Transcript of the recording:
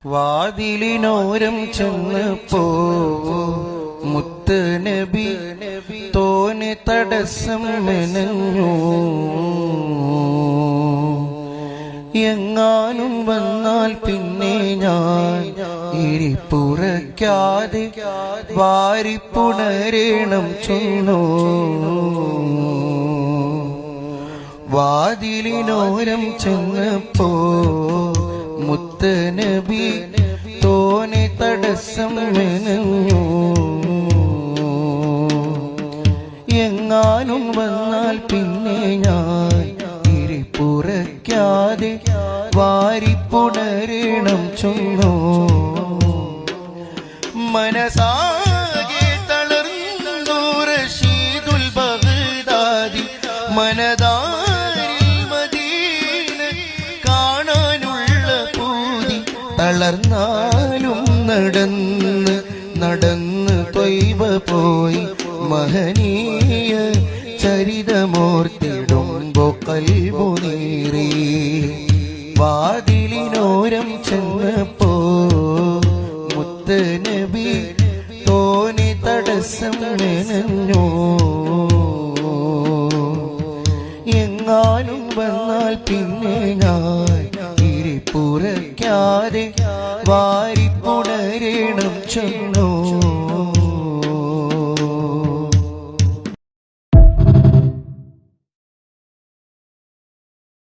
വാതിലിനോരം ചെന്നപ്പോ മുത്ത് നബി തോനെ തടസ്സം മെനഞ്ഞു. എങ്ങാനും വന്നാൽ പിന്നെ ഞാൻ ഇരിപ്പുറയ്ക്കാതെ വാരിപ്പുണരേണം ചൊന്നു. വാതിലിനോരം ചെന്നപ്പോ മുത്ത് നബി തോനെ തടസ്സം മെനഞ്ഞു. എങ്ങാനും വന്നാൽ പിന്നെ ഞാൻ ഇരിപ്പുറയ്ക്കാതെ വാരിപ്പുണരേണം ചൊന്നു. മനസാകെ തളർന്നു റഷീദുൽ ബഗ്ദാദി മനതാരിൽ മദീന കാണാനുള്ള പൂതി. തളർന്നാലും നടന്ന് നടന്ന് ത്വയ്ബ പോയി മഹനീയ ചരിതമോർത്തിടുമ്പോ കൽബു നീറി. വാതിലിനോരം ചെന്നപ്പോ മുത്ത് നബി തോനെ തടസ്സം മെനഞ്ഞു. എങ്ങാനും വന്നാൽ പിന്നെ ഞാൻ ഇരിപ്പുറയ്ക്കാതെ വാരിപ്പുണരേണം ചൊന്നു.